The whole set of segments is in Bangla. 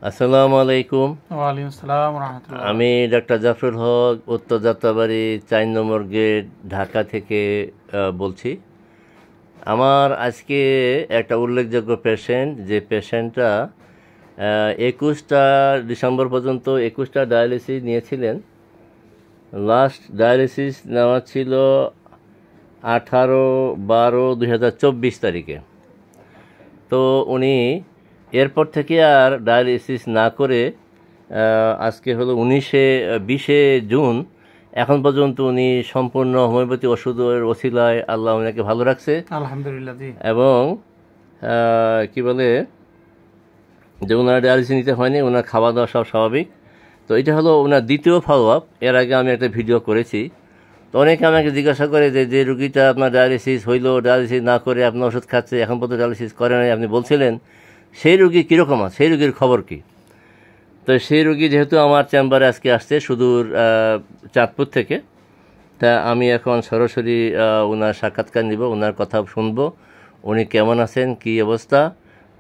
আসসালামু আলাইকুম। ওয়ালাইকুম আসসালাম রাহমাতুল্লাহ। আমি ডক্টর জাফরুল হক, উত্তর যাত্রাবাড়ি ৪ নম্বর গেট, ঢাকা থেকে বলছি। আমার আজকে একটা উল্লেখযোগ্য পেশেন্ট, যে পেশেন্টটা ২১টা ডিসেম্বর পর্যন্ত ২১টা ডায়ালিসিস নিয়েছিলেন। লাস্ট ডায়ালিসিস নেওয়া ছিল 18/12/2024 তারিখে। তো উনি এরপর থেকে আর ডায়ালিসিস না করে আজকে হলো 20 জুন এখন পর্যন্ত উনি সম্পূর্ণ হোমিওপ্যাথি ওষুধের ওসিলায় আল্লাহ ওনাকে ভালো রাখছে আলহামদুলিল্লাহ। এবং কি বলে যে ওনার ডায়ালিসিস নিতে হয়নি, ওনার খাওয়া দাওয়া সব স্বাভাবিক। তো এটা হলো ওনার দ্বিতীয় ফলো আপ। এর আগে আমি একটা ভিডিও করেছি। তো অনেকে আমাকে জিজ্ঞাসা করে যে রুগীটা আপনার ডায়ালিসিস হইলো, ডায়ালিসিস না করে আপনার ওষুধ খাচ্ছে, এখন পর্যন্ত ডায়ালিসিস করে নাই, আপনি বলছিলেন সেই রুগী কীরকম আছে, সেই রুগীর খবর কী? তো সেই রুগী যেহেতু আমার চেম্বারে আজকে আসছে সুদূর চাঁদপুর থেকে, তা আমি এখন সরাসরি ওনার সাক্ষাৎকার নিব, ওনার কথা শুনবো, উনি কেমন আছেন, কী অবস্থা।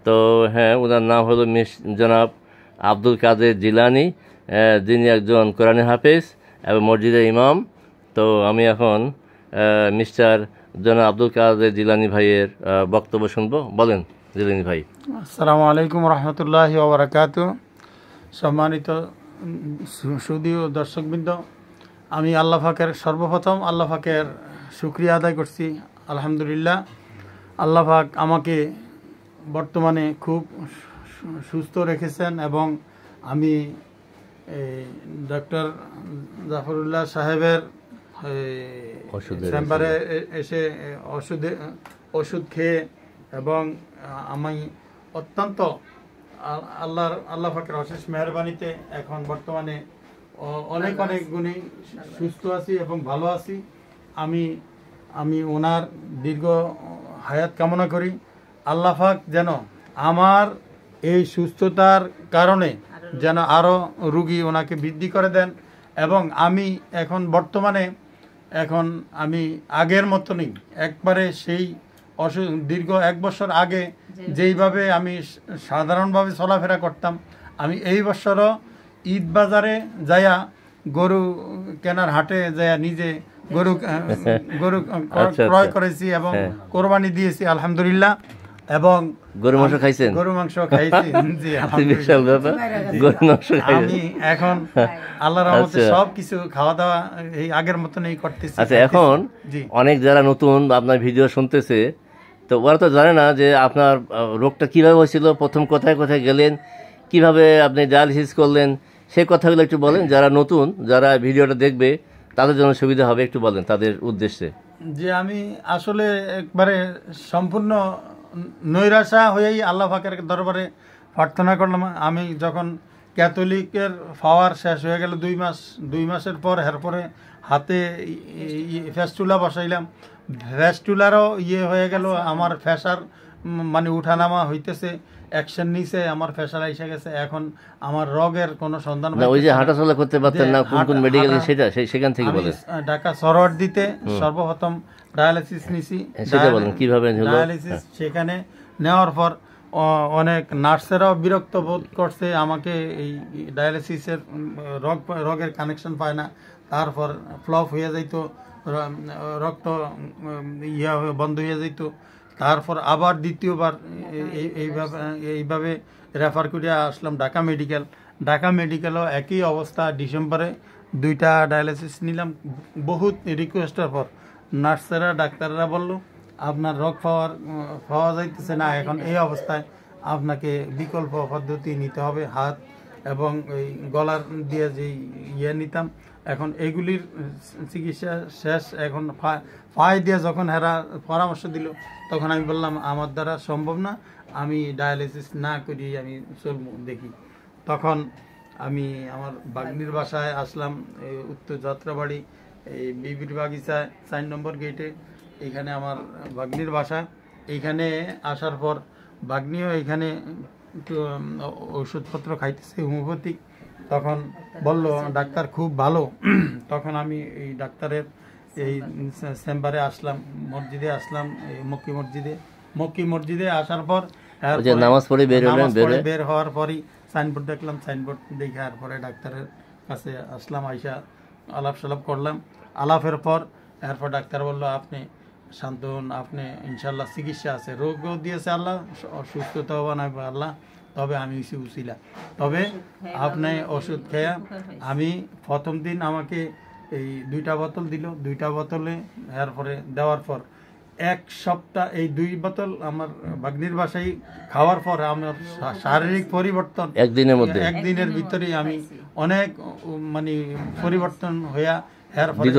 তো হ্যাঁ, ওনার নাম হলো জনাব আব্দুল কাদের জিলানি, যিনি একজন কোরআনী হাফেজ এবং মসজিদের ইমাম। তো আমি এখন মিস্টার জনাব আব্দুল কাদের জিলানি ভাইয়ের বক্তব্য শুনবো। বলেন জিলানি ভাই। আসসালামু আলাইকুম রহমতুল্লাহি ওয়া বারাকাতুহু। সম্মানিত সুধী ও দর্শকবৃন্দ, আমি আল্লাহ পাকের সর্বপ্রথম আল্লাহ পাকের শুকরিয়া আদায় করছি। আলহামদুলিল্লাহ, আল্লাহ পাক আমাকে বর্তমানে খুব সুস্থ রেখেছেন এবং আমি ডক্টর জাফরুল্লাহ সাহেবের চেম্বারে এসে ওষুধ খেয়ে এবং আমি অত্যন্ত আল্লাহ পাকের অশেষ মেহরবানিতে এখন বর্তমানে অনেক গুণে সুস্থ আছি এবং ভালো আছি। আমি ওনার দীর্ঘ হায়াত কামনা করি। আল্লাহ পাক যেন আমার এই সুস্থতার কারণে যেন আরও রুগী ওনাকে বৃদ্ধি করে দেন এবং আমি এখন বর্তমানে আমি আগের মতনই একবারে সেই দীর্ঘ 1 বছর আগে যেইভাবে আমি সাধারণভাবে চলাফেরা করতাম, আমি এই বছরও ঈদ বাজারে যাইয়া গরু কেনার হাটে যাইয়া নিজে গরু ক্রয় করেছি এবং কোরবানি দিয়েছি আলহামদুলিল্লাহ। এবং গরু মাংস খাইছেন? গরু মাংস খাইছি জি আমি এখন আল্লাহর রহমতে সবকিছু খাওয়া দাওয়া এই আগের মতনই করতেছি। আচ্ছা, এখন অনেক যারা নতুন আপনার ভিডিও শুনতেছে, তো ওরা তো জানে না যে আপনার রোগটা কিভাবে হয়েছিল, প্রথম কোথায় কোথায় গেলেন, কিভাবে আপনি ডায়ালিসিস করলেন, সেই কথাগুলো একটু বলেন। যারা নতুন, যারা ভিডিওটা দেখবে তাদের জন্য সুবিধা হবে, একটু বলেন তাদের উদ্দেশ্যে। যে আমি আসলে একবারে সম্পূর্ণ নৈরাশা হয়েই আল্লাহ পাকের দরবারে প্রার্থনা করলাম। আমি যখন ক্যাথলিকের পাওয়ার শেষ হয়ে গেল 2 মাসের পর, এরপরে হাতে ফেস্টুলা বসাইলাম, ফেস্টুলারও হয়ে গেল, আমার ফেসার মানে উঠানামা হইতেছে, অ্যাকশন নিছে, আমার ফেসার এসে গেছে। এখন আমার রোগের কোনো সন্ধান না, ওই যে হাঁটাচলা করতে পারতেন না, কোন কোন মেডিকেল, সেটা সেখান থেকে বলেন। ঢাকা সরোয়ার দিতে সর্বপ্রথম ডায়ালিসিস নিছি, সেটা বলেন কিভাবে ডায়ালিসিস সেখানে নেওয়ার পর অনেক নার্সেরাও বিরক্ত বোধ করছে, আমাকে এই ডায়ালিসিসের রোগের কানেকশন পায় না, তারপর ফ্লপ হয়ে যাইতো, রক্ত বন্ধ হয়ে যাইতো, তারপর আবার দ্বিতীয়বার এইভাবে রেফার করে আসলাম ঢাকা মেডিকেলও একই অবস্থা। ডিসেম্বরে 2টা ডায়ালিসিস নিলাম। বহুত রিকোয়েস্টের পর নার্সেরা ডাক্তাররা বলল আপনার রোগ পাওয়া যাইতেছে না, এখন এই অবস্থায় আপনাকে বিকল্প পদ্ধতি নিতে হবে, হাত এবং এই গলার দিয়ে যে নিতাম, এখন এগুলির চিকিৎসা শেষ। এখন পায়ে দিয়ে যখন হেরা পরামর্শ দিল, তখন আমি বললাম আমার দ্বারা সম্ভব না, আমি ডায়ালিসিস না করি আমি চলবো দেখি। তখন আমি আমার বাগনির বাসায় আসলাম, উত্তর যাত্রাবাড়ি এই বিবির বাগিচায় 4 নম্বর গেটে, এইখানে আমার বাগনির বাসা। এইখানে আসার পর বাগনিও এখানে ওষুধপত্র খাইতেছে হোমিওপ্যাথিক। তখন বলল ডাক্তার খুব ভালো। তখন আমি এই ডাক্তারের এই চেম্বারে আসলাম, মসজিদে আসলাম, মক্কি মসজিদে আসার পর নামাজ পড়ে বের হওয়ার পরই সাইনবোর্ড দেখলাম, সাইনবোর্ড দেখে আর পরে ডাক্তারের কাছে আসলাম, আইসা আলাপ সালাপ করলাম। আলাপের পর এরপর ডাক্তার বললো আপনি শান্ত হন, আপনি ইনশাল্লাহ চিকিৎসা আছে, রোগও দিয়েছে আল্লাহ, সুস্থতাও বানাবে আল্লাহ, তবে আমি উচিলা, তবে আপনি ওষুধ খেয়ে। আমি প্রথম দিন আমাকে এই 2টা বোতল দিল, 2টা বোতলে এরপরে দেওয়ার পর 1 সপ্তাহ এই 2 বোতল আমার ভাগ্নির বাসায় খাওয়ার পর আমার শারীরিক পরিবর্তন একদিনের ভিতরে আমি অনেক মানে পরিবর্তন হইয়া এরপরে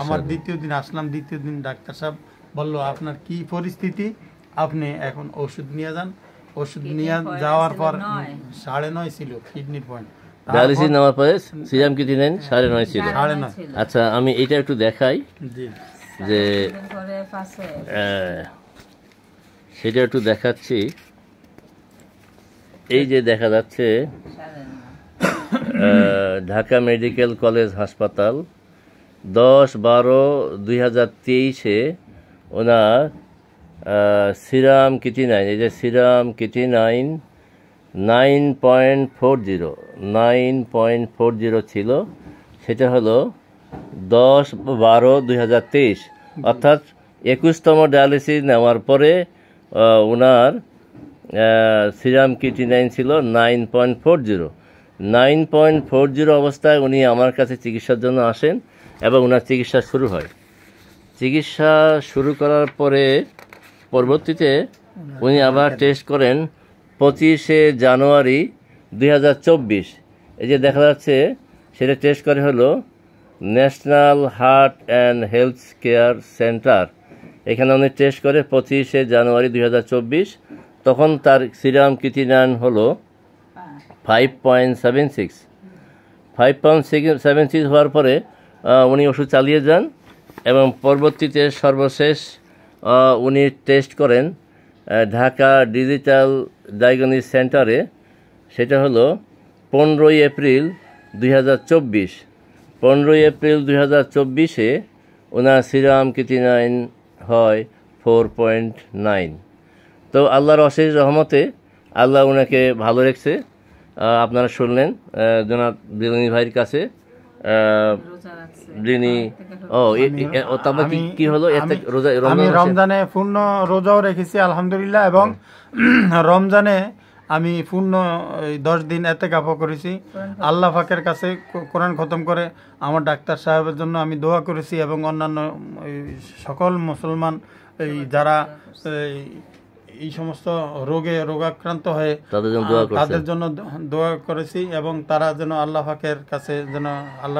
আমার দ্বিতীয় দিন আসলাম। দ্বিতীয় দিন ডাক্তার সাহেব বলল আপনার কি পরিস্থিতি, আপনি এখন ওষুধ নিয়ে যান। ওষুধ নিয়ে যাওয়ার পর 9.5 ছিল কিডনির পয়েন্ট, ডায়ালিসিস নেওয়ার পরে সিরাম ক্রিয়েটিনিন 9.5 ছিল। 9.5। আচ্ছা আমি এটা একটু দেখাই যে সেটা একটু দেখাচ্ছি। এই যে দেখা যাচ্ছে ঢাকা মেডিকেল কলেজ হাসপাতাল 10/12/2023 ওনার সিরাম ক্রিয়েটিনিন, এই যে সিরাম ক্রিয়েটিনিন 9.40 ছিল, সেটা হলো 10/12/2023, অর্থাৎ 21তম ডায়ালিসিস নেওয়ার পরে ওনার সিরাম ক্রিয়েটিনিন ছিল 9.40 অবস্থায় উনি আমার কাছে চিকিৎসার জন্য আসেন এবং ওনার চিকিৎসা শুরু হয়। চিকিৎসা শুরু করার পরে পরবর্তীতে উনি আবার টেস্ট করেন 25শে জানুয়ারি 2024। এই যে দেখা যাচ্ছে সেটা টেস্ট করে হলো national heart and health care centre, এখানে উনি টেস্ট করে 25শে জানুয়ারি 2024। তখন তার সিরাম ক্রিয়েটিনিন হলো 5.76 হওয়ার পরে উনি ওষুধ চালিয়ে যান এবং পরবর্তীতে সর্বশেষ উনি টেস্ট করেন ঢাকা ডিজিটাল ডায়াগনস্টিক সেন্টারে, সেটা হলো 15 এপ্রিল 2024। 15 এপ্রিল 2024-এ ওনার সিরাম ক্রিয়েটিনিন হয় 4.9। তো আল্লাহর অশেষ রহমতে আল্লাহ ওনাকে ভালো রেখেছে। আপনারা শুনলেন জনাব জিলানী ভাইয়ের কাছে যিনি কি হলো আমি রমজানে পূর্ণ রোজাও রেখেছি আলহামদুলিল্লাহ, এবং রমজানে আমি পূর্ণ 10 দিন এতেকাফও করেছি। আল্লাহ পাকের কাছে কোরআন খতম করে আমার ডাক্তার সাহেবের জন্য আমি দোয়া করেছি এবং অন্যান্য সকল মুসলমান যারা এই সমস্ত রোগাক্রান্ত হয়ে তাদের জন্য দোয়া করেছি এবং তারা যেন আল্লাহ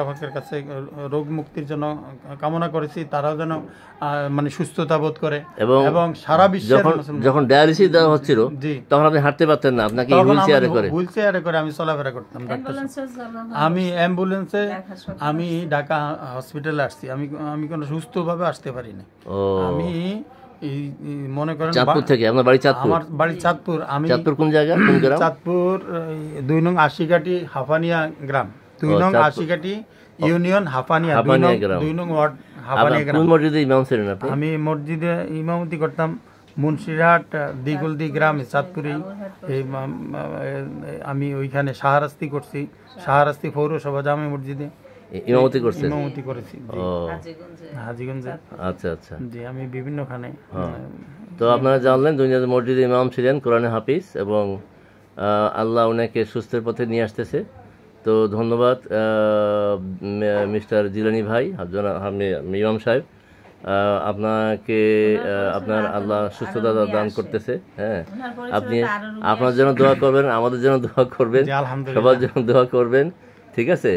পাকের কাছে রোগ মুক্তির জন্য কামনা করেছি, তারাও যেন মানে সুস্থতা বোধ করে। এবং সারা বিশ্বে যখন ডায়ালিসিস দেওয়া হচ্ছিল তখন আপনি হাঁটতে পারতেন না, আপনাকে হুইলচেয়ারে করে আমি চলাফেরা করতাম। আমি অ্যাম্বুলেন্সে আমি ঢাকা হসপিটালে আসছি, আমি কোনো সুস্থভাবে আসতে পারিনি। আমি মনে করেন চাঁদপুর থেকে, আপনার বাড়ি চাঁদপুর? আমার বাড়ি চাঁদপুর। আমি চাঁদপুর কোন জায়গা? চাঁদপুর 2 নং আশিকাঠি হাফানিয়া গ্রাম, 2 নং আশিকাঠি ইউনিয়ন হাফানিয়া 2 নং ওয়ার্ড হাফানিয়া গ্রাম। কোন মসজিদে ইমাম ছিলেন আপনি? আমি মসজিদে ইমামতি করতাম মুন্সিরহাট দিগুলদি গ্রামে চাঁদপুরে। আমি ওইখানে শাহরাস্তি করছি, শাহরাস্তি পৌরসভা জামে মসজিদে ইমামতি করেছি হাজীগঞ্জে। আচ্ছা আচ্ছা, জি আমি বিভিন্নখানে। তো আপনারা জানলেন দুনিয়াতে মসজিদে ইমাম ছিলেন, কোরআনে হাফিজ, এবং আল্লাহ ওনাকে সুস্থের পথে নিয়ে আসতেছে। তো ধন্যবাদ মিস্টার জিলানী ভাই, ইমাম সাহেব, আপনাকে আপনার আল্লাহ সুস্থতা দান করতেছে। হ্যাঁ, আপনি আপনার জন্য দোয়া করবেন, আমাদের জন্য দোয়া করবেন, সবার জন্য দোয়া করবেন, ঠিক আছে?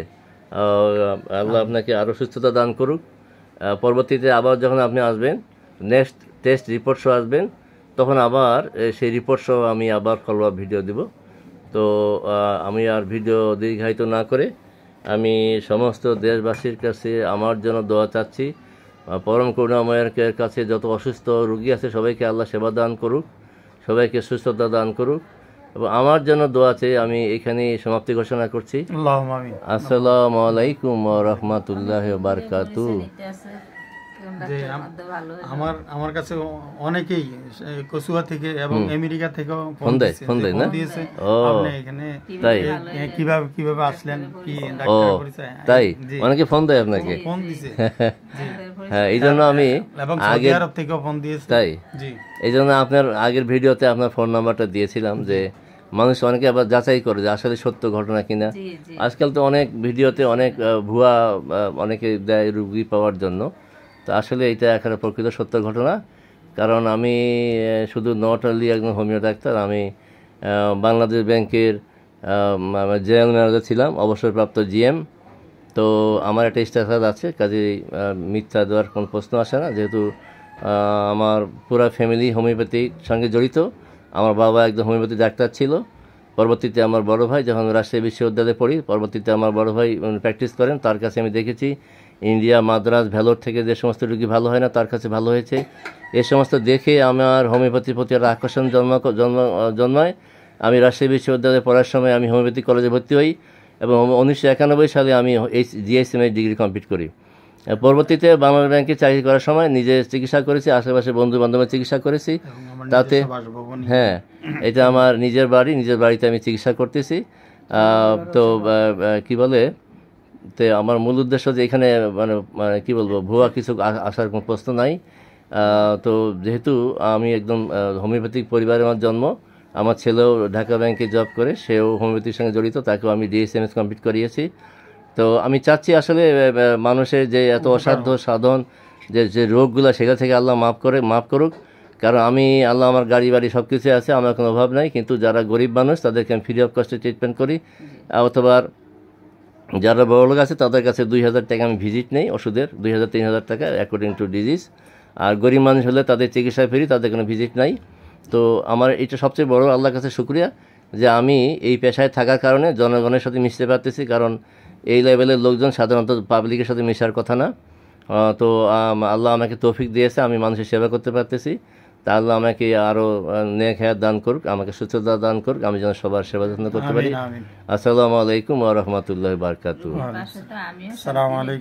আল্লাহ আপনাকে আরও সুস্থতা দান করুক। পরবর্তীতে আবার যখন আপনি আসবেন, নেক্সট টেস্ট রিপোর্ট শো আসবেন, তখন আবার সেই রিপোর্ট শো আমি আবার ফলো আপ ভিডিও দিব। তো আমি আর ভিডিও দীর্ঘায়িত না করে আমি সমস্ত দেশবাসীর কাছে আমার জন্য দোয়া চাচ্ছি। পরম করুণাময়ের কাছে যত অসুস্থ রোগী আছে সবাইকে আল্লাহ সেবা দান করুক, সবাইকে সুস্থতা দান করুক, এবং আমার জন্য দোয়া চেয়ে আমি এখানে সমাপ্তি ঘোষণা করছি। আসসালামু আলাইকুম ওয়া রাহমাতুল্লাহি ওয়া বারাকাতুহু। যে আমার কাছে অনেকেই কচুয়া থেকে এবং আমেরিকা থেকেও ফোন দিয়েছে ও আপনি এখানে তাই কিভাবে আসলেন কি ও ডাক্তার পরিচয় তাই অনেকে ফোন দেয় আপনাকে ফোন দিছে হ্যাঁ এই জন্য আমি এবং সৌদি আরব থেকেও ফোন দিয়েছে তাই জি এই জন্য আপনার আগের ভিডিওতে আপনার ফোন নাম্বারটা দিয়েছিলাম যে মানুষ অনেকে আবার যাচাই করে যে আসলে সত্য ঘটনা কিনা আজকাল তো অনেক ভিডিওতে অনেক ভুয়া অনেকে দেয় রুগী পাওয়ার জন্য তো আসলে এটা এখানে প্রকৃত সত্য ঘটনা কারণ আমি শুধু নট অনলি একজন হোমিও ডাক্তার আমি বাংলাদেশ ব্যাংকের জেনারেল ম্যানেজার ছিলাম অবসরপ্রাপ্ত জিএম তো আমার একটা স্ট্যাটাস আছে কাজে মিথ্যা দেওয়ার কোনো প্রশ্ন আসে না যেহেতু আমার পুরা ফ্যামিলি হোমিওপ্যাথির সঙ্গে জড়িত আমার বাবা একজন হোমিওপ্যাথি ডাক্তার ছিল পরবর্তীতে আমার বড় ভাই যখন রাজশাহী বিশ্ববিদ্যালয়ে পড়ি পরবর্তীতে আমার বড় ভাই প্র্যাকটিস করেন তার কাছে আমি দেখেছি ইন্ডিয়া মাদ্রাজ ভ্যালোর থেকে যে সমস্ত রোগী ভালো হয় না তার কাছে ভালো হয়েছে এ সমস্ত দেখে আমার হোমিওপ্যাথির প্রতি একটা আকর্ষণ জন্মায় আমি রাজশাহী বিশ্ববিদ্যালয়ে পড়ার সময় আমি হোমিওপ্যাথি কলেজে ভর্তি হই এবং 1991 সালে আমি জিএসএমএস ডিগ্রি কমপ্লিট করি পরবর্তীতে বাংলাদেশ ব্যাংকে চাকরি করার সময় নিজে চিকিৎসা করেছি আশেপাশে বন্ধু বান্ধবের চিকিৎসা করেছি তাতে হ্যাঁ এটা আমার নিজের বাড়িতে আমি চিকিৎসা করতেছি তো কি বলে তো আমার মূল উদ্দেশ্য যে এখানে মানে কি বলবো ভুয়া কিছু আসার কোনো প্রশ্ন নাই তো যেহেতু আমি একদম হোমিওপ্যাথিক পরিবারে আমার জন্ম আমার ছেলেও ঢাকা ব্যাংকে জব করে সেও হোমিওপ্যাথির সঙ্গে জড়িত তাকেও আমি ডিএসএমএস কমপ্লিট করিয়েছি তো আমি চাচ্ছি আসলে মানুষের যে এত অসাধ্য সাধন যে রোগগুলো সেগুলো থেকে আল্লাহ মাফ করুক কারণ আমি আল্লাহ আমার গাড়ি বাড়ি সব কিছু আছে আমার কোনো অভাব নাই কিন্তু যারা গরিব মানুষ তাদেরকে আমি ফ্রি অফ কস্টে ট্রিটমেন্ট করি অথবা যারা বড়লোক আছে তাদের কাছে 2000 টাকা আমি ভিজিট নেই ওষুধের 2000-3000 টাকা অ্যাকর্ডিং টু ডিজিজ আর গরিব মানুষ হলে তাদের চিকিৎসা ফ্রি তাদের কোনো ভিজিট নাই তো আমার এটা সবচেয়ে বড় আল্লাহর কাছে শুকরিয়া যে আমি এই পেশায় থাকার কারণে জনগণের সাথে মিশতে পারতেছি কারণ এই লেভেলের লোকজন সাধারণত পাবলিকের সাথে মেশার কথা না তো আল্লাহ আমাকে তৌফিক দিয়েছে আমি মানুষের সেবা করতে পারতেছি তা আল্লাহ আমাকে আরও নেক হায়াত দান করুক আমাকে সুস্থতা দান করুক আমি যেন সবার সেবা যত্ন করতে পারি আসসালামু আলাইকুম ওয়া রাহমাতুল্লাহি ওয়া বারাকাতুহু।